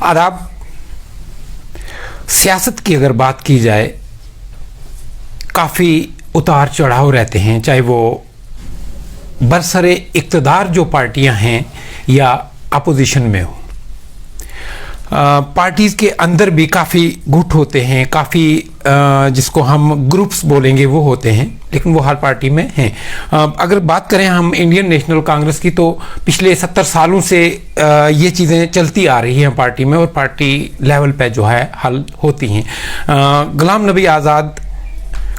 आदाब। सियासत की अगर बात की जाए, काफ़ी उतार चढ़ाव रहते हैं, चाहे वो बरसरे इक़्तिदार जो पार्टियां हैं या अपोजिशन में हो। पार्टीज़ के अंदर भी काफ़ी गुट होते हैं, काफ़ी जिसको हम ग्रुप्स बोलेंगे वो होते हैं, लेकिन वो हर पार्टी में हैं। अगर बात करें हम इंडियन नेशनल कांग्रेस की, तो पिछले 70 सालों से ये चीज़ें चलती आ रही हैं पार्टी में, और पार्टी लेवल पे जो है हल होती हैं। गुलाम नबी आज़ाद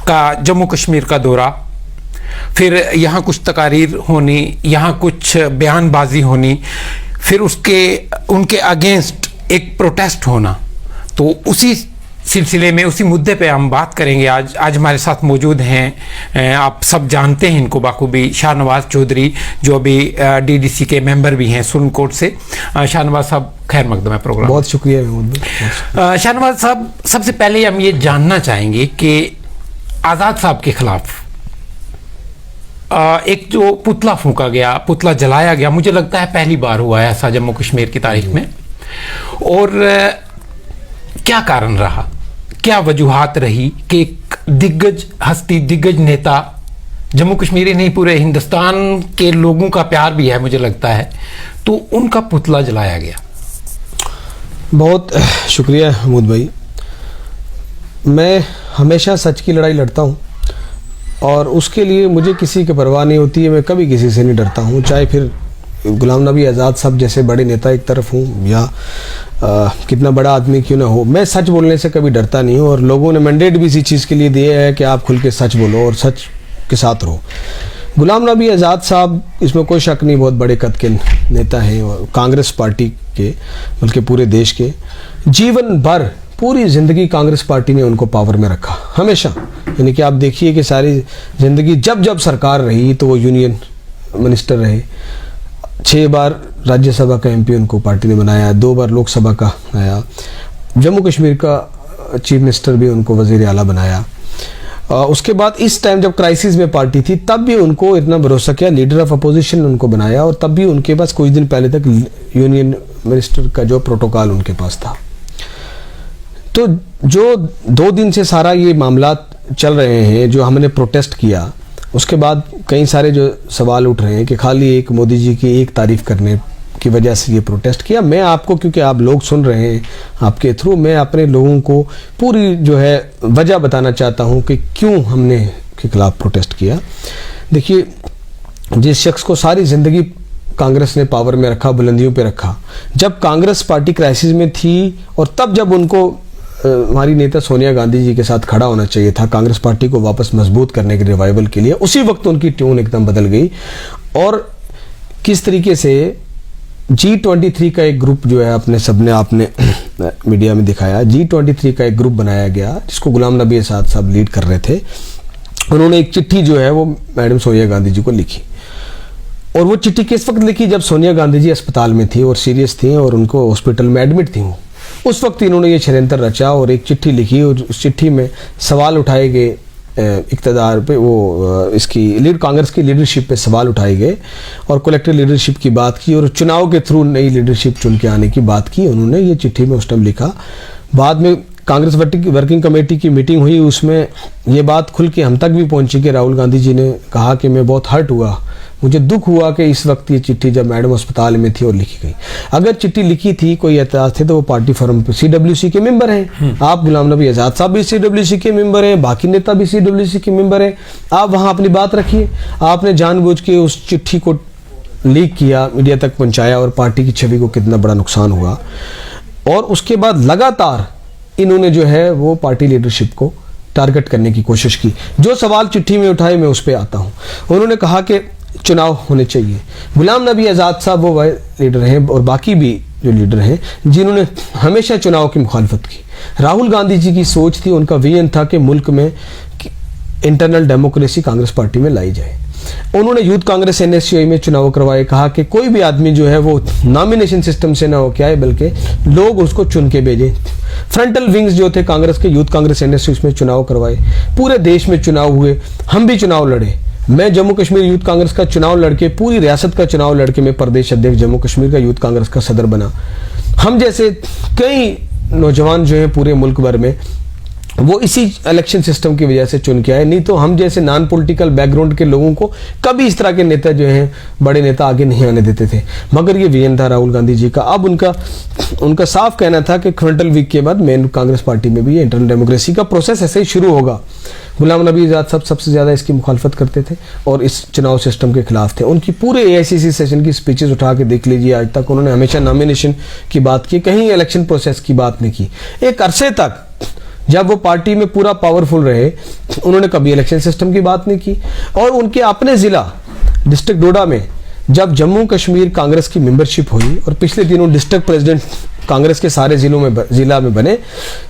का जम्मू कश्मीर का दौरा, फिर यहाँ कुछ तकारीर होनी, यहाँ कुछ बयानबाजी होनी, फिर उनके अगेंस्ट एक प्रोटेस्ट होना, तो उसी सिलसिले में, उसी मुद्दे पे हम बात करेंगे। आज हमारे साथ मौजूद हैं, आप सब जानते हैं इनको बाखूबी, शाहनवाज चौधरी, जो अभी डीडीसी के मेंबर भी हैं सुप्रीम कोर्ट से। शाहनवाज साहब, खैर मकदम है प्रोग्राम। बहुत शुक्रिया। शाहनवाज साहब, सबसे पहले हम ये जानना चाहेंगे कि आज़ाद साहब के खिलाफ एक जो पुतला फूंका गया, पुतला जलाया गया, मुझे लगता है पहली बार हुआ है ऐसा जम्मू कश्मीर की तारीख में। और क्या कारण रहा, क्या वजूहात रही कि एक दिग्गज हस्ती, दिग्गज नेता, जम्मू कश्मीर ही नहीं पूरे हिंदुस्तान के लोगों का प्यार भी है मुझे लगता है, तो उनका पुतला जलाया गया? बहुत शुक्रिया महमूद भाई। मैं हमेशा सच की लड़ाई लड़ता हूँ और उसके लिए मुझे किसी की परवाह नहीं होती है। मैं कभी किसी से नहीं डरता हूँ, चाहे फिर गुलाम नबी आज़ाद साहब जैसे बड़े नेता एक तरफ हूँ या कितना बड़ा आदमी क्यों ना हो, मैं सच बोलने से कभी डरता नहीं हूँ। और लोगों ने मैंडेट भी इसी चीज़ के लिए दिया है कि आप खुल के सच बोलो और सच के साथ रहो। गुलाम नबी आज़ाद साहब, इसमें कोई शक नहीं, बहुत बड़े कद के नेता हैं और कांग्रेस पार्टी के, बल्कि पूरे देश के। जीवन भर, पूरी ज़िंदगी कांग्रेस पार्टी ने उनको पावर में रखा हमेशा। यानी कि आप देखिए कि सारी ज़िंदगी जब जब सरकार रही तो वो यूनियन मिनिस्टर रहे। 6 बार राज्यसभा का एमपी उनको पार्टी ने बनाया, 2 बार लोकसभा का आया, जम्मू कश्मीर का चीफ मिनिस्टर भी उनको वज़ीर आला बनाया। उसके बाद इस टाइम जब क्राइसिस में पार्टी थी तब भी उनको इतना भरोसा किया, लीडर ऑफ अपोजिशन उनको बनाया, और तब भी उनके पास कुछ दिन पहले तक यूनियन मिनिस्टर का जो प्रोटोकॉल उनके पास था। तो जो 2 दिन से सारा ये मामला चल रहे हैं, जो हमने प्रोटेस्ट किया, उसके बाद कई सारे जो सवाल उठ रहे हैं कि खाली एक मोदी जी की एक तारीफ करने की वजह से ये प्रोटेस्ट किया। मैं आपको, क्योंकि आप लोग सुन रहे हैं, आपके थ्रू मैं अपने लोगों को पूरी जो है वजह बताना चाहता हूँ कि क्यों हमने के खिलाफ प्रोटेस्ट किया। देखिए, जिस शख्स को सारी ज़िंदगी कांग्रेस ने पावर में रखा, बुलंदियों पे रखा, जब कांग्रेस पार्टी क्राइसिस में थी और तब जब उनको हमारी नेता सोनिया गांधी जी के साथ खड़ा होना चाहिए था कांग्रेस पार्टी को वापस मजबूत करने के रिवाइवल के लिए, उसी वक्त उनकी ट्यून एकदम बदल गई। और किस तरीके से G23 का एक ग्रुप जो है आपने मीडिया में दिखाया, G23 का एक ग्रुप बनाया गया जिसको गुलाम नबी आज़ाद साहब लीड कर रहे थे। उन्होंने एक चिट्ठी जो है वो मैडम सोनिया गांधी जी को लिखी, और वो चिट्ठी किस वक्त लिखी, जब सोनिया गांधी जी अस्पताल में थी और सीरियस थी और उनको हॉस्पिटल में एडमिट थी। उस वक्त इन्होंने ये षड्यंत्र रचा और एक चिट्ठी लिखी, और उस चिट्ठी में सवाल उठाए गए इक़्तिदार पे, वो इसकी कांग्रेस की लीडरशिप पे सवाल उठाए गए और कलेक्टिव लीडरशिप की बात की और चुनाव के थ्रू नई लीडरशिप चुन के आने की बात की। उन्होंने ये चिट्ठी में उस टाइम लिखा। बाद में कांग्रेस वर्किंग कमेटी की मीटिंग हुई, उसमें ये बात खुल के हम तक भी पहुंची कि राहुल गांधी जी ने कहा कि मैं बहुत हर्ट हुआ, मुझे दुख हुआ कि इस वक्त ये चिट्ठी जब मैडम अस्पताल में थी और लिखी गई। अगर चिट्ठी लिखी थी, कोई एतराज थे, तो वो पार्टी फॉरम पे CWC के मेंबर हैं। आप गुलाम नबी आज़ाद साहब भी CWC के मेंबर हैं, बाकी नेता भी CWC के मेंबर हैं। आप वहाँ अपनी बात रखिए। आपने जानबूझ के उस चिट्ठी को लीक किया, मीडिया तक पहुँचाया, और पार्टी की छवि को कितना बड़ा नुकसान हुआ। और उसके बाद लगातार इन्होंने जो है वो पार्टी लीडरशिप को टारगेट करने की कोशिश की। जो सवाल चिट्ठी में उठाए मैं उस पर आता हूँ। उन्होंने कहा कि चुनाव होने चाहिए। गुलाम नबी आज़ाद साहब वो लीडर हैं, और बाकी भी जो लीडर हैं जिन्होंने हमेशा चुनाव की मुखालफत की। राहुल गांधी जी की सोच थी, उनका विजन था कि मुल्क में इंटरनल डेमोक्रेसी कांग्रेस पार्टी में लाई जाए। उन्होंने यूथ कांग्रेस NSCI में चुनाव करवाए, कहा कि कोई भी आदमी जो है वो नॉमिनेशन सिस्टम से ना हो के आए, बल्कि लोग उसको चुन के भेजें। फ्रंटल विंग्स जो थे कांग्रेस के, यूथ कांग्रेस NSCI में चुनाव करवाए। पूरे देश में चुनाव हुए, हम भी चुनाव लड़े। मैं जम्मू कश्मीर यूथ कांग्रेस का चुनाव लड़के, पूरी रियासत का चुनाव लड़के मैं प्रदेश अध्यक्ष जम्मू कश्मीर का यूथ कांग्रेस का सदर बना। हम जैसे कई नौजवान जो हैं पूरे मुल्क भर में, वो इसी इलेक्शन सिस्टम की वजह से चुन के आए। नहीं तो हम जैसे नॉन पॉलिटिकल बैकग्राउंड के लोगों को कभी इस तरह के नेता जो हैं, बड़े नेता आगे नहीं आने देते थे। मगर ये विजन था राहुल गांधी जी का। अब उनका साफ कहना था कि फ्रंटल वीक के बाद मेन कांग्रेस पार्टी में भी ये इंटरनल डेमोक्रेसी का प्रोसेस ऐसे ही शुरू होगा। गुलाम नबी आज़ाद साहब सबसे ज़्यादा इसकी मुखालफत करते थे और इस चुनाव सिस्टम के खिलाफ थे। उनकी पूरे AICC सेशन की स्पीचेस उठा के देख लीजिए, आज तक उन्होंने हमेशा नॉमिनेशन की बात की, कहीं इलेक्शन प्रोसेस की बात नहीं की। एक अरसे तक जब वो पार्टी में पूरा पावरफुल रहे, उन्होंने कभी इलेक्शन सिस्टम की बात नहीं की। और उनके अपने ज़िला डिस्ट्रिक्ट डोडा में जब जम्मू कश्मीर कांग्रेस की मेंबरशिप हुई और पिछले दिनों डिस्ट्रिक्ट प्रेसिडेंट कांग्रेस के सारे जिला में बने,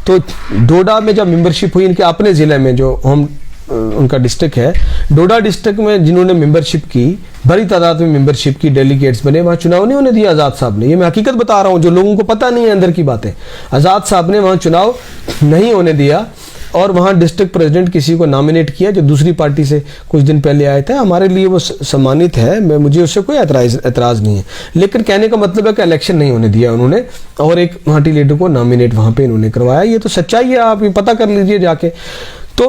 तो डोडा में जब मेंबरशिप हुई इनके अपने ज़िले में, जो हम उनका डिस्ट्रिक्ट है डोडा डिस्ट्रिक्ट में, जिन्होंने मेंबरशिप की, बड़ी तादाद में मेंबरशिप की, डेलीगेट्स बने, वहाँ चुनाव नहीं होने दिया आज़ाद साहब ने। ये मैं हकीकत बता रहा हूँ, जो लोगों को पता नहीं है अंदर की बातें। आज़ाद साहब ने वहाँ चुनाव नहीं होने दिया और वहाँ डिस्ट्रिक्ट प्रेसिडेंट किसी को नॉमिनेट किया जो दूसरी पार्टी से कुछ दिन पहले आए थे। हमारे लिए वो सम्मानित है, मुझे उससे कोई एतराज़ नहीं है। लेकिन कहने का मतलब है कि इलेक्शन नहीं होने दिया उन्होंने और एक पार्टी लीडर को नॉमिनेट वहाँ पे इन्होंने करवाया। ये तो सच्चाई है, आप ये पता कर लीजिए जाके। तो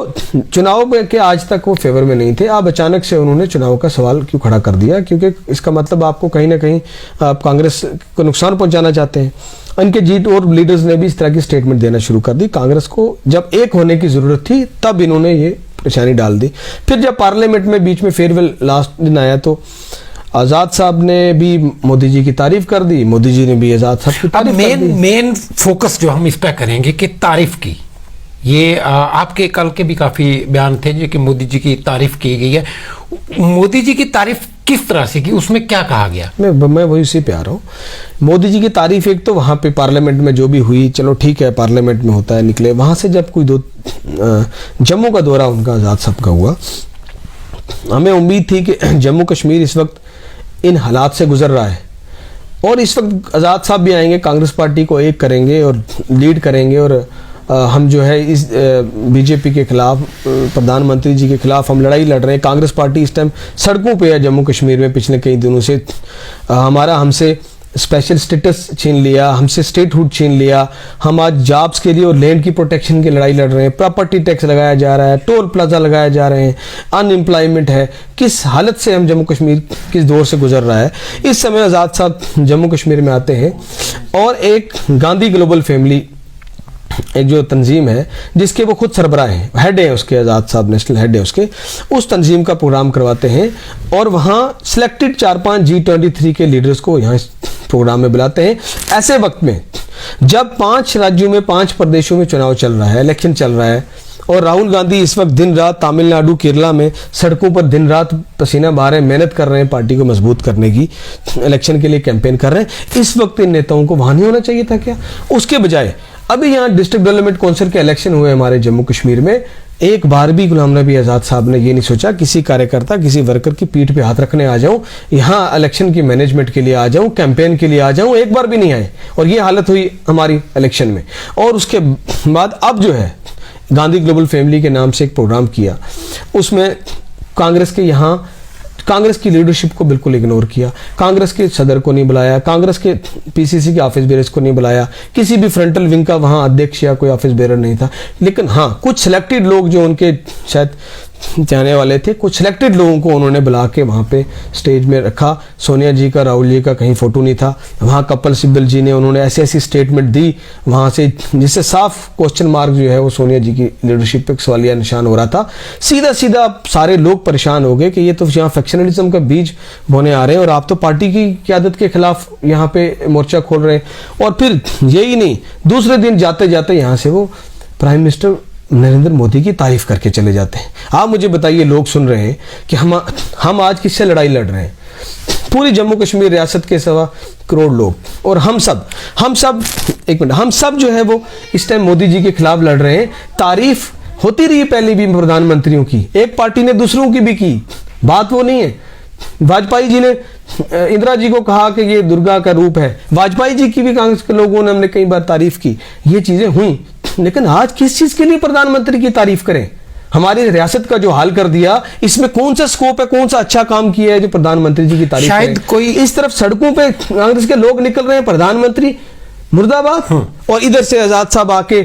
चुनाव के आज तक वो फेवर में नहीं थे, अब अचानक से उन्होंने चुनाव का सवाल क्यों खड़ा कर दिया? क्योंकि इसका मतलब आपको कहीं ना कहीं आप कांग्रेस को नुकसान पहुंचाना चाहते हैं। इनके जीत और लीडर्स ने भी इस तरह की स्टेटमेंट देना शुरू कर दी। कांग्रेस को जब एक होने की जरूरत थी तब इन्होंने ये परेशानी डाल दी। फिर जब पार्लियामेंट में बीच में फेयरवेल लास्ट दिन आया तो आज़ाद साहब ने भी मोदी जी की तारीफ कर दी, मोदी जी ने भी आज़ाद साहब की तारीफ कर दी। मेन फोकस जो हम इस पर करेंगे कि तारीफ की, ये आपके कल के भी काफी बयान थे जो कि मोदी जी की तारीफ की गई है। मोदी जी की तारीफ किस तरह से की, उसमें क्या कहा गया? मैं वही उसी पे आ रहा हूँ। मोदी जी की तारीफ एक तो वहाँ पे पार्लियामेंट में जो भी हुई, चलो ठीक है, पार्लियामेंट में होता है, निकले वहाँ से। जब कोई जम्मू का दौरा उनका आज़ाद साहब का हुआ, हमें उम्मीद थी कि जम्मू कश्मीर इस वक्त इन हालात से गुजर रहा है और इस वक्त आज़ाद साहब भी आएंगे, कांग्रेस पार्टी को एक करेंगे और लीड करेंगे और हम जो है इस बीजेपी के खिलाफ, प्रधानमंत्री जी के खिलाफ हम लड़ाई लड़ रहे हैं। कांग्रेस पार्टी इस टाइम सड़कों पे है जम्मू कश्मीर में पिछले कई दिनों से। हमसे स्पेशल स्टेटस छीन लिया, हमसे स्टेटहुड छीन लिया। हम आज जॉब्स के लिए और लैंड की प्रोटेक्शन की लड़ाई लड़ रहे हैं। प्रॉपर्टी टैक्स लगाया जा रहा है, टोल प्लाजा लगाए जा रहे हैं, अनएम्प्लॉयमेंट है। किस हालत से हम जम्मू कश्मीर किस दौर से गुजर रहा है। इस समय आज़ाद साहब जम्मू कश्मीर में आते हैं और एक गांधी ग्लोबल फैमिली, एक जो तंजीम है जिसके वो खुद सरबराह हैं, हेड है उसके, आज़ाद साहब नेशनल हेड है उसके, उस तंजीम का प्रोग्राम करवाते हैं और वहाँ सिलेक्टेड 4-5 G23 के लीडर्स को यहाँ प्रोग्राम में बुलाते हैं। ऐसे वक्त में जब 5 राज्यों में, 5 प्रदेशों में चुनाव चल रहा है, इलेक्शन चल रहा है और राहुल गांधी इस वक्त दिन रात तमिलनाडु, केरला में सड़कों पर दिन रात पसीना बहा रहे हैं, मेहनत कर रहे हैं पार्टी को मजबूत करने की, इलेक्शन के लिए कैंपेन कर रहे हैं। इस वक्त इन नेताओं को वहाँ नहीं होना चाहिए था क्या? उसके बजाय अभी यहाँ डिस्ट्रिक्ट डेवलपमेंट काउंसिल के इलेक्शन हुए हमारे जम्मू कश्मीर में, एक बार भी गुलाम नबी आज़ाद साहब ने ये नहीं सोचा किसी कार्यकर्ता, किसी वर्कर की पीठ पे हाथ रखने आ जाऊं, यहाँ इलेक्शन की मैनेजमेंट के लिए आ जाऊं, कैंपेन के लिए आ जाऊं। एक बार भी नहीं आए और ये हालत हुई हमारी इलेक्शन में। और उसके बाद अब जो है गांधी ग्लोबल फैमिली के नाम से एक प्रोग्राम किया, उसमें कांग्रेस के यहाँ कांग्रेस की लीडरशिप को बिल्कुल इग्नोर किया, कांग्रेस के सदर को नहीं बुलाया, कांग्रेस के पीसीसी के ऑफिस बेरर्स को नहीं बुलाया, किसी भी फ्रंटल विंग का वहाँ अध्यक्ष या कोई ऑफिस बेरर नहीं था। लेकिन हाँ, कुछ सिलेक्टेड लोग जो उनके शायद जाने वाले थे, कुछ सिलेक्टेड लोगों को उन्होंने बुला के वहाँ पे स्टेज में रखा। सोनिया जी का, राहुल जी का कहीं फोटो नहीं था वहाँ। कपिल सिब्बल जी ने उन्होंने ऐसी ऐसी स्टेटमेंट दी वहाँ से जिससे साफ क्वेश्चन मार्क जो है वो सोनिया जी की लीडरशिप पे सवालिया निशान हो रहा था। सीधा सीधा सारे लोग परेशान हो गए कि ये तो यहाँ फैक्शनलिज्म का बीज बोने आ रहे हैं और आप तो पार्टी की क़यादत के खिलाफ यहाँ पे मोर्चा खोल रहे हैं। और फिर यही नहीं, दूसरे दिन जाते जाते यहाँ से वो प्राइम मिनिस्टर नरेंद्र मोदी की तारीफ करके चले जाते हैं। आप मुझे बताइए, लोग सुन रहे हैं कि हम आज किससे लड़ाई लड़ रहे हैं? पूरी जम्मू कश्मीर रियासत के 1.25 करोड़ लोग और हम सब एक मिनट, हम सब जो है वो इस टाइम मोदी जी के खिलाफ लड़ रहे हैं। तारीफ होती रही पहले भी प्रधानमंत्रियों की, एक पार्टी ने दूसरों की भी की, बात वो नहीं है। वाजपेयी जी ने इंदिरा जी को कहा कि ये दुर्गा का रूप है, वाजपेयी जी की भी कांग्रेस के लोगों ने हमने कई बार तारीफ की, ये चीजें हुई। लेकिन आज किस चीज के लिए प्रधानमंत्री की तारीफ करें? हमारी रियासत का जो हाल कर दिया, इसमें कौन सा स्कोप है, कौन सा अच्छा काम किया है जो प्रधानमंत्री जी की तारीफ शायद करें? कोई इस तरफ सड़कों पे कांग्रेस के लोग निकल रहे हैं, प्रधानमंत्री मुर्दाबाद, और इधर से आजाद साहब आके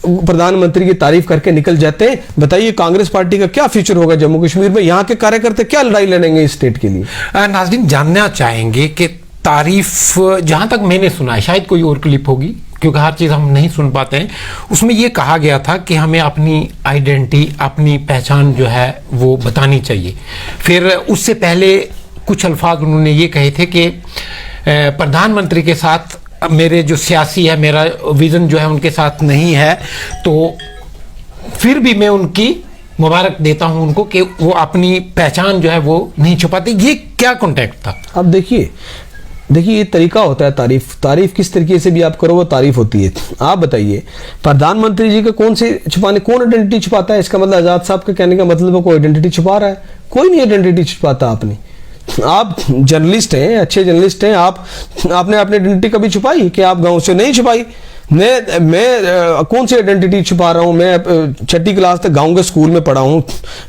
प्रधानमंत्री की तारीफ करके निकल जाते हैं। बताइए कांग्रेस पार्टी का क्या फ्यूचर होगा जम्मू कश्मीर में? यहाँ के कार्यकर्ता क्या लड़ाई लड़ेंगे इस स्टेट के लिए? नाज़रीन, जानना चाहेंगे कि तारीफ, जहां तक मैंने सुना है, शायद कोई और क्लिप होगी क्योंकि हर चीज़ हम नहीं सुन पाते हैं, उसमें यह कहा गया था कि हमें अपनी आइडेंटिटी, अपनी पहचान जो है वो बतानी चाहिए। फिर उससे पहले कुछ अल्फाज उन्होंने ये कहे थे कि प्रधानमंत्री के साथ मेरे जो सियासी है, मेरा विजन जो है उनके साथ नहीं है, तो फिर भी मैं उनकी मुबारक देता हूं उनको कि वो अपनी पहचान जो है वो नहीं छुपाते। ये क्या कॉन्टेक्ट था? अब देखिए ये तरीका होता है तारीफ किस तरीके से भी आप करो वो तारीफ होती है। आप बताइए प्रधानमंत्री जी के कौन आइडेंटिटी छुपाता है? इसका मतलब आजाद साहब के कहने का मतलब कोई आइडेंटिटी छुपा रहा है? कोई नहीं आइडेंटिटी छुपाता। आप जर्नलिस्ट हैं, अच्छे जर्नलिस्ट हैं, आपने अपनी आइडेंटिटी कभी छुपाई? कि आप गांव से नहीं छुपाई। मैं कौन सी आइडेंटिटी छुपा रहा हूं? मैं छठी क्लास तक गांव के स्कूल में पढ़ा हूं,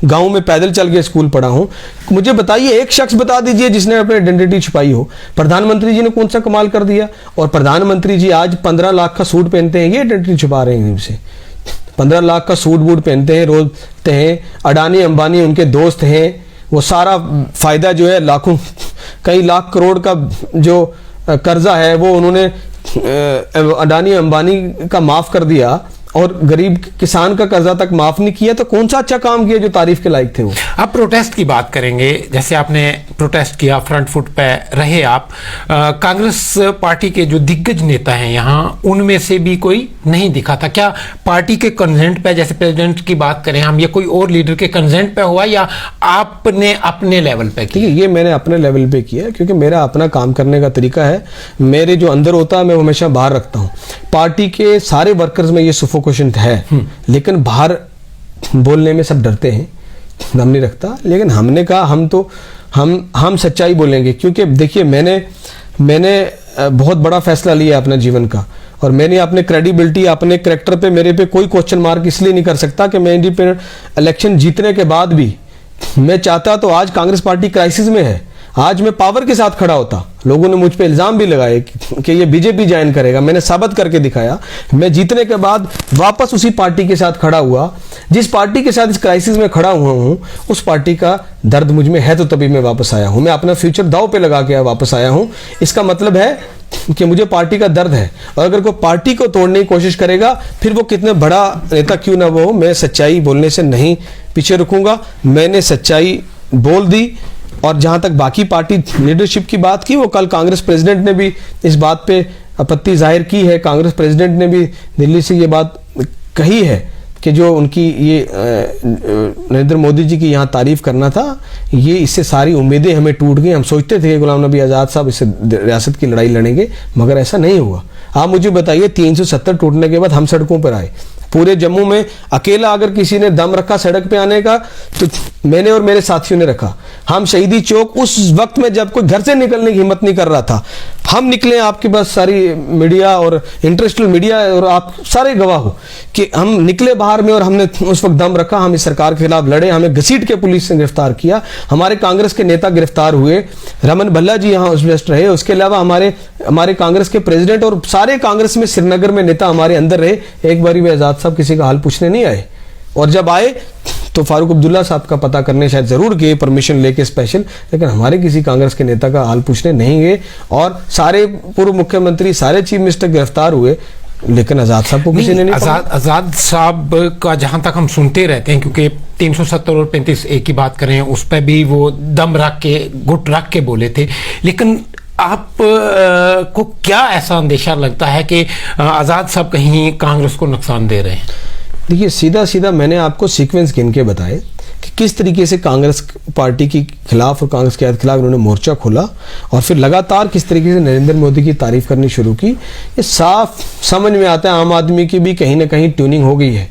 गांव में पैदल चल के स्कूल पढ़ा हूं। मुझे बताइए एक शख्स बता दीजिए जिसने अपनी आइडेंटिटी छुपाई हो। प्रधानमंत्री जी ने कौन सा कमाल कर दिया? और प्रधानमंत्री जी आज 15 लाख का सूट पहनते हैं, ये आइडेंटिटी छुपा रहे हैं इनसे। 15 लाख का सूट बूट पहनते हैं, रोजते हैं। अडानी अंबानी उनके दोस्त हैं। वो सारा फायदा जो है लाखों, कई लाख करोड़ का जो कर्जा है वो उन्होंने अडानी अंबानी का माफ कर दिया और गरीब किसान का कर्जा तक माफ नहीं किया। तो कौन सा अच्छा काम किया जो तारीफ के लायक थे वो? अब प्रोटेस्ट की बात करेंगे, जैसे आपने प्रोटेस्ट किया, फ्रंट फुट पे रहे आप। कांग्रेस पार्टी के जो दिग्गज नेता हैं यहाँ, उनमें से भी कोई नहीं दिखा था। क्या पार्टी के कंसेंट पे, जैसे प्रेसिडेंट की बात करें हम, या कोई और लीडर के कंसेंट पे हुआ, या आपने अपने लेवल पे किया? ये मैंने अपने लेवल पे किया क्योंकि मेरा अपना काम करने का तरीका है। मेरे जो अंदर होता है मैं हमेशा बाहर रखता हूँ। पार्टी के सारे वर्कर्स में ये सुफोकेशन है, लेकिन बाहर बोलने में सब डरते हैं, दम नहीं रखता। लेकिन हमने कहा हम सच्चाई बोलेंगे, क्योंकि देखिए मैंने बहुत बड़ा फैसला लिया अपने जीवन का, और मैंने अपने क्रेडिबिलिटी, अपने करेक्टर पे, मेरे पे कोई क्वेश्चन मार्क इसलिए नहीं कर सकता कि मैं इंडिपेंडेंट इलेक्शन जीतने के बाद भी मैं चाहता तो आज कांग्रेस पार्टी क्राइसिस में है, आज मैं पावर के साथ खड़ा होता। लोगों ने मुझ पे इल्जाम भी लगाए कि ये बीजेपी ज्वाइन करेगा, मैंने साबित करके दिखाया। मैं जीतने के बाद वापस उसी पार्टी के साथ खड़ा हुआ। जिस पार्टी के साथ इस क्राइसिस में खड़ा हुआ हूं, उस पार्टी का दर्द मुझ में है, तो तभी मैं वापस आया हूं। मैं अपना फ्यूचर दांव पे लगा के वापस आया हूं। इसका मतलब है कि मुझे पार्टी का दर्द है, और अगर कोई पार्टी को तोड़ने की कोशिश करेगा, फिर वो कितने बड़ा नेता क्यों ना वो हो, मैं सच्चाई बोलने से नहीं पीछे रुकूंगा। मैंने सच्चाई बोल दी। और जहां तक बाकी पार्टी लीडरशिप की बात की, वो कल कांग्रेस प्रेसिडेंट ने भी इस बात पे आपत्ति जाहिर की है। कांग्रेस प्रेसिडेंट ने भी दिल्ली से ये बात कही है कि जो उनकी ये नरेंद्र मोदी जी की यहाँ तारीफ करना था, ये इससे सारी उम्मीदें हमें टूट गई। हम सोचते थे कि गुलाम नबी आज़ाद साहब इससे रियासत की लड़ाई लड़ेंगे, मगर ऐसा नहीं हुआ। आप मुझे बताइए 370 टूटने के बाद हम सड़कों पर आए। पूरे जम्मू में अकेला अगर किसी ने दम रखा सड़क पे आने का, तो मैंने और मेरे साथियों ने रखा। हम शहीदी चौक उस वक्त में जब कोई घर से निकलने की हिम्मत नहीं कर रहा था, हम निकले। आपके पास सारी मीडिया और इंटरनेशनल मीडिया और आप सारे गवाह हो कि हम निकले बाहर में और हमने उस वक्त दम रखा। हम इस सरकार के खिलाफ लड़े, हमें घसीट के पुलिस ने गिरफ्तार किया। हमारे कांग्रेस के नेता गिरफ्तार हुए, रमन भल्ला जी यहाँ अरेस्ट रहे। उसके अलावा हमारे कांग्रेस के प्रेसिडेंट और सारे कांग्रेस में श्रीनगर में नेता हमारे अंदर रहे। एक बारी वे आजाद साहब किसी का हाल पूछने नहीं आए, और जब आए तो फारूक अब्दुल्ला साहब का पता करने शायद जरूर गए परमिशन लेके स्पेशल, लेकिन हमारे किसी कांग्रेस के नेता का हाल पूछने नहीं गए। और सारे पूर्व मुख्यमंत्री, सारे चीफ मिनिस्टर गिरफ्तार हुए, लेकिन आजाद साहब को किसी ने नहीं। आजाद साहब का जहां तक हम सुनते रहते हैं, क्योंकि 370 और 35A की बात करें, उस पर भी वो दम रख के, घुट रख के बोले थे। लेकिन आप को क्या ऐसा अंदेशा लगता है कि आजाद साहब कहीं कांग्रेस को नुकसान दे रहे हैं? देखिए सीधा मैंने आपको सीक्वेंस गिन के बताए कि किस तरीके से कांग्रेस पार्टी के खिलाफ और कांग्रेस के खिलाफ उन्होंने मोर्चा खोला, और फिर लगातार किस तरीके से नरेंद्र मोदी की तारीफ करनी शुरू की। ये साफ समझ में आता है आम आदमी की भी कहीं ना कहीं ट्यूनिंग हो गई है।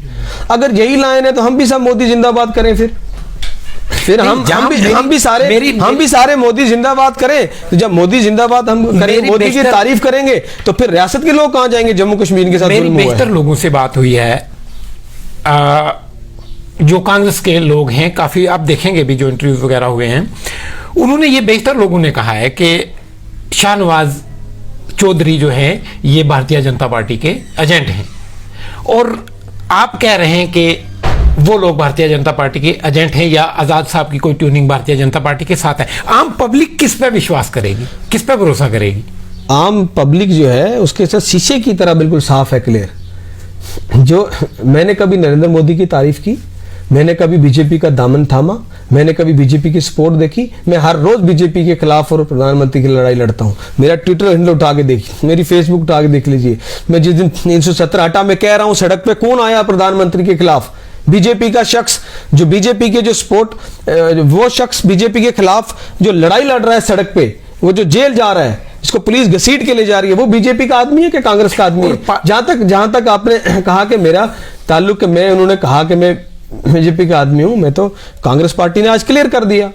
अगर यही लाइन है तो हम भी सब मोदी जिंदाबाद करें, फिर हम भी सारे मोदी जिंदाबाद करें। तो जब मोदी जिंदाबाद हम करें, मोदी की तारीफ करेंगे, तो फिर रियासत के लोग कहां जाएंगे? जम्मू कश्मीर के साथ मेरी बेहतर लोगों से बात हुई है, जो कांग्रेस के लोग हैं, काफी आप देखेंगे भी जो इंटरव्यूज वगैरह हुए हैं, उन्होंने ये बेहतर लोगों ने कहा है कि शाहनवाज चौधरी जो है ये भारतीय जनता पार्टी के एजेंट हैं, और आप कह रहे हैं कि वो लोग भारतीय जनता पार्टी के एजेंट हैं या आजाद साहब की कोई ट्यूनिंग भारतीय जनता पार्टी के साथ है। आम पब्लिक किस पे विश्वास करेगी, किस पे भरोसा करेगी? आम पब्लिक जो है उसके साथ शीशे की तरह बिल्कुल साफ है, क्लियर। जो मैंने कभी नरेंद्र मोदी की तारीफ की, मैंने कभी बीजेपी का दामन थामा, मैंने कभी बीजेपी की सपोर्ट देखी। मैं हर रोज बीजेपी के खिलाफ और प्रधानमंत्री की लड़ाई लड़ता हूं। मेरा ट्विटर हैंडल उठा के देखिए, मेरी फेसबुक उठा के देख लीजिए। मैं जिस दिन 317 हटा मैं कह रहा हूं, सड़क पे कौन आया प्रधानमंत्री के खिलाफ? बीजेपी का शख्स, जो बीजेपी के जो सपोर्ट, वो शख्स बीजेपी के खिलाफ जो लड़ाई लड़ रहा है सड़क पे, वो जो जेल जा रहा है, इसको पुलिस घसीट के ले जा रही है, वो बीजेपी का आदमी है कि कांग्रेस का आदमी है? जहां तक आपने कहा कि मेरा ताल्लुक, मैं उन्होंने कहा कि मैं बीजेपी का आदमी हूं, मैं तो कांग्रेस पार्टी ने आज क्लियर कर दिया।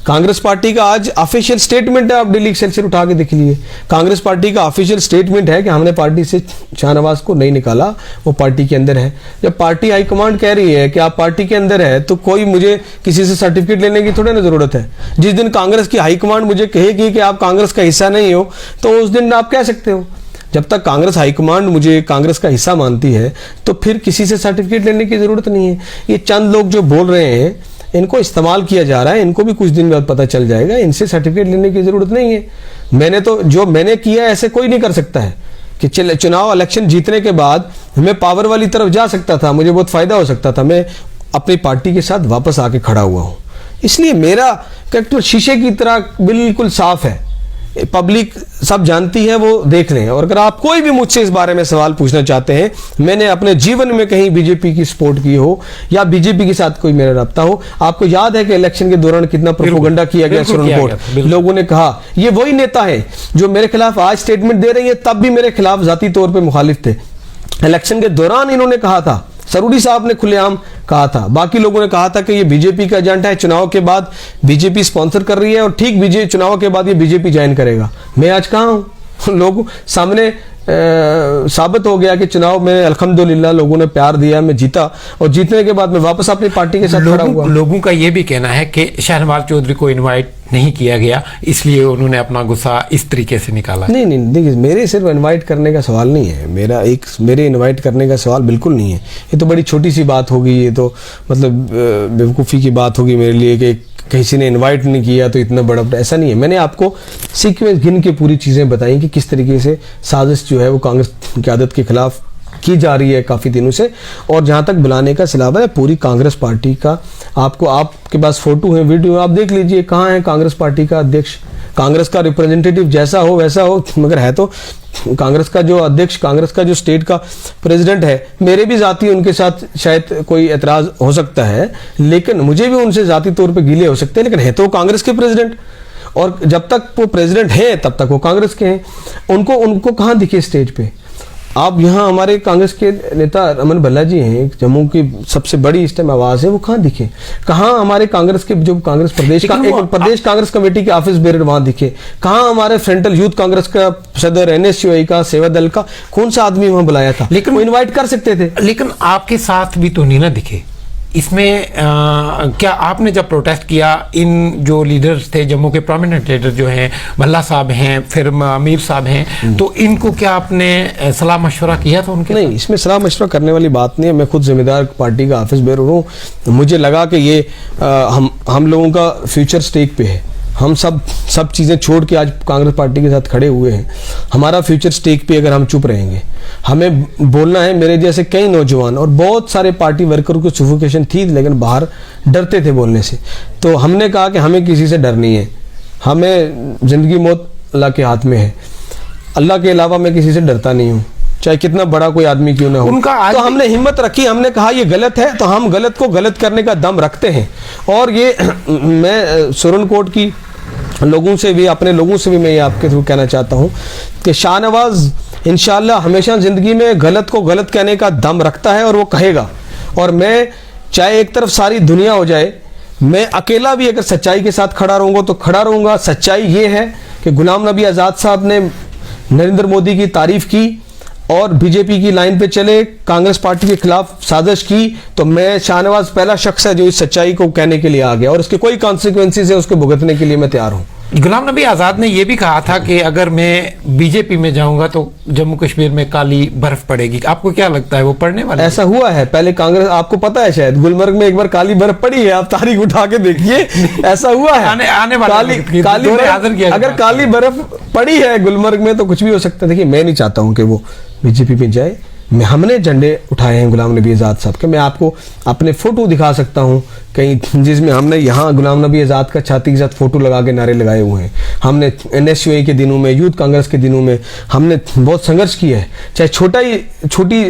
कांग्रेस पार्टी का आज ऑफिशियल स्टेटमेंट है, आप दिल्ली एक्सेल उठा के देख लीजिए। कांग्रेस पार्टी का ऑफिशियल स्टेटमेंट है कि हमने पार्टी से शाहनवाज को नहीं निकाला, वो पार्टी के अंदर है। जब पार्टी हाईकमांड कह रही है कि आप पार्टी के अंदर है, तो कोई मुझे किसी से सर्टिफिकेट लेने की थोड़ी ना जरूरत है। जिस दिन कांग्रेस की हाईकमांड मुझे कहेगी कि आप कांग्रेस का हिस्सा नहीं हो, तो उस दिन आप कह सकते हो। जब तक कांग्रेस हाईकमांड मुझे कांग्रेस का हिस्सा मानती है, तो फिर किसी से सर्टिफिकेट लेने की जरूरत नहीं है। ये चंद लोग जो बोल रहे हैं, इनको इस्तेमाल किया जा रहा है, इनको भी कुछ दिन बाद पता चल जाएगा, इनसे सर्टिफिकेट लेने की जरूरत नहीं है। मैंने तो जो मैंने किया ऐसे कोई नहीं कर सकता है कि चुनाव इलेक्शन जीतने के बाद मैं पावर वाली तरफ जा सकता था, मुझे बहुत फायदा हो सकता था। मैं अपनी पार्टी के साथ वापस आके खड़ा हुआ हूं, इसलिए मेरा कैरेक्टर शीशे की तरह बिल्कुल साफ है। पब्लिक सब जानती है, वो देख लें। और अगर आप कोई भी मुझसे इस बारे में सवाल पूछना चाहते हैं, मैंने अपने जीवन में कहीं बीजेपी की सपोर्ट की हो या बीजेपी के साथ कोई मेरा रब्ता हो। आपको याद है कि इलेक्शन के दौरान कितना प्रोपेगेंडा किया गया सुरनकोट। लोगों ने कहा ये वही नेता है जो मेरे खिलाफ आज स्टेटमेंट दे रही है, तब भी मेरे खिलाफ जाती तौर पर मुखालिफ थे। इलेक्शन के दौरान इन्होंने कहा था, सरूरी साहब ने खुलेआम कहा था, बाकी लोगों ने कहा था कि ये बीजेपी का एजेंट है, चुनाव के बाद बीजेपी स्पॉन्सर कर रही है और ठीक चुनाव के बाद ये बीजेपी ज्वाइन करेगा। मैं आज कहाँ हूँ? लोगों सामने साबित हो गया कि चुनाव में अल्हम्दुलिल्लाह लोगों ने प्यार दिया, मैं जीता, और जीतने के बाद मैं वापस अपनी पार्टी के साथ खड़ा हुआ। लोगों का ये भी कहना है कि शाहनवाज चौधरी को इनवाइट नहीं किया गया, इसलिए उन्होंने अपना गुस्सा इस तरीके से निकाला। नहीं, देखिए, मेरे सिर्फ इनवाइट करने का सवाल नहीं है, मेरे इनवाइट करने का सवाल बिल्कुल नहीं है। ये तो बड़ी छोटी सी बात होगी, ये तो मतलब बेवकूफ़ी की बात होगी मेरे लिए कि किसी ने इनवाइट नहीं किया तो इतना बड़ा, ऐसा नहीं है। मैंने आपको सीक्वेंस गिन के पूरी चीज़ें बताई कि किस तरीके से साजिश जो है वो कांग्रेस की आदत के खिलाफ की जा रही है काफ़ी दिनों से। और जहाँ तक बुलाने का सिलसिला है, पूरी कांग्रेस पार्टी का आपके पास फोटो है, वीडियो, आप देख लीजिए कहाँ है कांग्रेस पार्टी का अध्यक्ष, कांग्रेस का रिप्रेजेंटेटिव जैसा हो वैसा हो, मगर है तो कांग्रेस का जो अध्यक्ष, कांग्रेस का जो स्टेट का प्रेसिडेंट है। मेरे भी जाती उनके साथ शायद कोई एतराज हो सकता है, लेकिन मुझे भी उनसे जाती तौर पे गिले हो सकते हैं, लेकिन है तो कांग्रेस के प्रेसिडेंट, और जब तक वो प्रेसिडेंट है तब तक वो कांग्रेस के हैं। उनको कहाँ दिखे स्टेज पे? आप यहाँ हमारे कांग्रेस के नेता रमन भल्ला जी हैं, जम्मू की सबसे बड़ी इस टाइम आवाज है, वो कहाँ दिखे? कहाँ हमारे कांग्रेस के जो कांग्रेस प्रदेश कांग्रेस कमेटी के ऑफिस बेरर वहां दिखे? कहाँ हमारे फ्रंटल यूथ कांग्रेस का सदर, NSUI का, सेवा दल का कौन सा आदमी वहां बुलाया था? लेकिन वो इन्वाइट कर सकते थे। लेकिन आपके साथ भी तो नहीं ना दिखे इसमें। क्या आपने जब प्रोटेस्ट किया, इन जो लीडर्स थे, जम्मू के प्रोमिनेंट लीडर जो हैं, भल्ला साहब हैं, फिर अमीर साहब हैं, तो इनको क्या आपने सलाह मशवरा किया था उनके? नहीं, इसमें सलाह मशवरा करने वाली बात नहीं है। मैं खुद जिम्मेदार पार्टी का ऑफिस बेरर हूँ। मुझे लगा कि ये हम लोगों का फ्यूचर स्टेक पे है। हम सब चीज़ें छोड़ के आज कांग्रेस पार्टी के साथ खड़े हुए हैं। हमारा फ्यूचर स्टेक पे अगर हम चुप रहेंगे, हमें बोलना है। मेरे जैसे कई नौजवान और बहुत सारे पार्टी वर्करों को सफोकेशन थी, लेकिन बाहर डरते थे बोलने से। तो हमने कहा कि हमें किसी से डर नहीं है, हमें जिंदगी मौत अल्लाह के हाथ में है, अल्लाह के अलावा मैं किसी से डरता नहीं हूँ, चाहे कितना बड़ा कोई आदमी क्यों ना हो। तो हमने हिम्मत रखी, हमने कहा ये गलत है, तो हम गलत को गलत करने का दम रखते हैं। और ये मैं सुरनकोट की लोगों से भी, अपने लोगों से भी मैं ये आपके थ्रू कहना चाहता हूँ कि शाहनवाज इंशाल्लाह हमेशा जिंदगी में गलत को गलत कहने का दम रखता है और वो कहेगा। और मैं चाहे एक तरफ सारी दुनिया हो जाए, मैं अकेला भी अगर सच्चाई के साथ खड़ा रहूँगा तो खड़ा रहूँगा। सच्चाई ये है कि गुलाम नबी आज़ाद साहब ने नरेंद्र मोदी की तारीफ की और बीजेपी की लाइन पे चले, कांग्रेस पार्टी के खिलाफ साजिश की, तो मैं शाहनवाज पहला शख्स है जो इस सच्चाई को कहने के लिए आ गया, और इसके कोई कॉन्सिक्वेंसेस है उसको भुगतने के लिए मैं तैयार हूं। गुलाम नबी आज़ाद ने यह भी कहा था कि अगर मैं बीजेपी में जाऊंगा तो जम्मू कश्मीर में काली बर्फ पड़ेगी। आपको क्या लगता है वो पड़ने वाला है? ऐसा हुआ है पहले कांग्रेस, आपको पता है शायद गुलमर्ग में एक बार काली बर्फ पड़ी है, आप तारीख उठा के देखिए, ऐसा हुआ है। आने वाला काली बर्फ, अगर काली बर्फ पड़ी है गुलमर्ग में तो कुछ भी हो सकता है। देखिए मैं नहीं चाहता हूं कि वो बीजेपी में जाए, हमने झंडे उठाए हैं गुलाम नबी आज़ाद साहब के। मैं आपको अपने फोटो दिखा सकता हूं कहीं जिसमें हमने यहाँ गुलाम नबी आज़ाद का छाती के साथ फोटो लगा के नारे लगाए हुए हैं। हमने NSUA के दिनों में, यूथ कांग्रेस के दिनों में हमने बहुत संघर्ष किया है। चाहे छोटी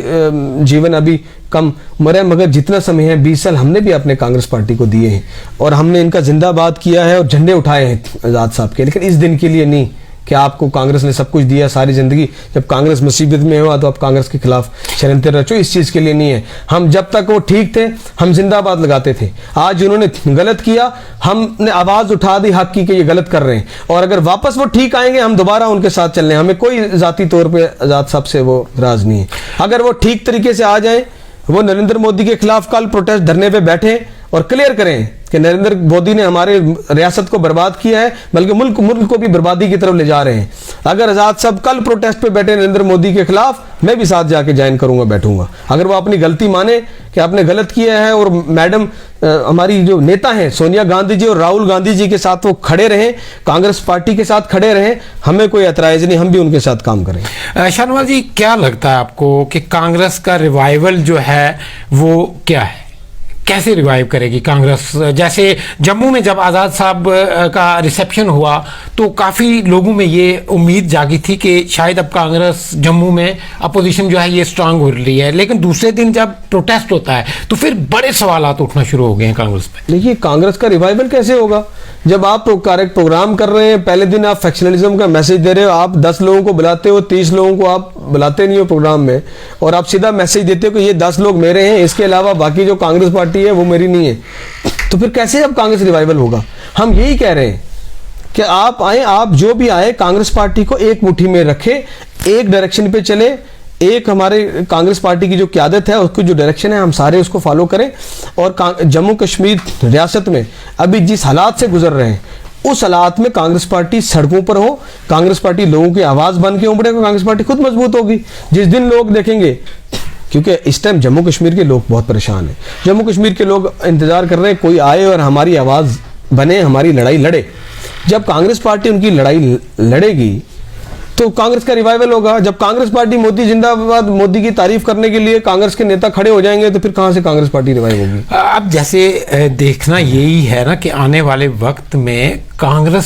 जीवन अभी कम उम्र है, मगर जितना समय है 20 साल हमने भी अपने कांग्रेस पार्टी को दिए हैं और हमने इनका जिंदाबाद किया है और झंडे उठाए हैं आज़ाद साहब के। लेकिन इस दिन के लिए नहीं कि आपको कांग्रेस ने सब कुछ दिया सारी जिंदगी, जब कांग्रेस मुसीबत में हुआ तो आप कांग्रेस के खिलाफ षड्यंत्र रचो, इस चीज के लिए नहीं है। हम जब तक वो ठीक थे हम जिंदाबाद लगाते थे। आज उन्होंने गलत किया, हमने आवाज उठा दी हक की कि ये गलत कर रहे हैं, और अगर वापस वो ठीक आएंगे हम दोबारा उनके साथ चल रहे हैं। हमें कोई जाती तौर पर आज़ाद साहब से वो राज नहीं है। अगर वो ठीक तरीके से आ जाए, वो नरेंद्र मोदी के खिलाफ कल प्रोटेस्ट धरने पे बैठे और क्लियर करें कि नरेंद्र मोदी ने हमारे रियासत को बर्बाद किया है, बल्कि मुल्क को भी बर्बादी की तरफ ले जा रहे हैं। अगर आज़ाद साहब कल प्रोटेस्ट पे बैठे नरेंद्र मोदी के खिलाफ, मैं भी साथ जाके ज्वाइन करूंगा, बैठूंगा। अगर वो अपनी गलती माने कि आपने गलत किया है और मैडम हमारी जो नेता हैं सोनिया गांधी जी और राहुल गांधी जी के साथ वो खड़े रहें, कांग्रेस पार्टी के साथ खड़े रहें, हमें कोई एतराज नहीं, हम भी उनके साथ काम करें। शाहनवाज जी, क्या लगता है आपको कि कांग्रेस का रिवाइवल जो है वो क्या है, कैसे रिवाइव करेगी कांग्रेस? जैसे जम्मू में जब आज़ाद साहब का रिसेप्शन हुआ तो काफ़ी लोगों में ये उम्मीद जागी थी कि शायद अब कांग्रेस जम्मू में अपोजिशन जो है ये स्ट्रांग हो रही है, लेकिन दूसरे दिन जब प्रोटेस्ट होता है तो फिर बड़े सवालात उठना शुरू हो गए हैं कांग्रेस पे। देखिए कांग्रेस का रिवाइवल कैसे होगा जब आप करेक्ट प्रोग्राम कर रहे हैं, पहले दिन आप फैक्शनलिज्म का मैसेज दे रहे हो, आप 10 लोगों को बुलाते हो, 30 लोगों को आप बुलाते नहीं हो प्रोग्राम में, और आप सीधा मैसेज देते हो कि ये 10 लोग मेरे हैं, इसके अलावा बाकी जो कांग्रेस पार्टी है वो मेरी नहीं है, तो फिर कैसे अब कांग्रेस रिवाइवल होगा? हम यही कह रहे हैं कि आप आए, आप जो भी आए, कांग्रेस पार्टी को एक मुट्ठी में रखे, एक डायरेक्शन पे चले, एक हमारे कांग्रेस पार्टी की जो क़यादत है उसकी जो डायरेक्शन है हम सारे उसको फॉलो करें, और जम्मू कश्मीर रियासत में अभी जिस हालात से गुजर रहे हैं उस हालात में कांग्रेस पार्टी सड़कों पर हो, कांग्रेस पार्टी लोगों की आवाज़ बन के उमड़े, कांग्रेस पार्टी खुद मजबूत होगी। जिस दिन लोग देखेंगे, क्योंकि इस टाइम जम्मू कश्मीर के लोग बहुत परेशान हैं, जम्मू कश्मीर के लोग इंतजार कर रहे हैं कोई आए और हमारी आवाज़ बने, हमारी लड़ाई लड़े। जब कांग्रेस पार्टी उनकी लड़ाई लड़ेगी तो कांग्रेस का रिवाइवल होगा। जब कांग्रेस पार्टी मोदी जिंदाबाद, मोदी की तारीफ करने के लिए कांग्रेस के नेता खड़े हो जाएंगे तो फिर कहां से कांग्रेस पार्टी रिवाइव होगी? अब जैसे देखना यही है ना कि आने वाले वक्त में कांग्रेस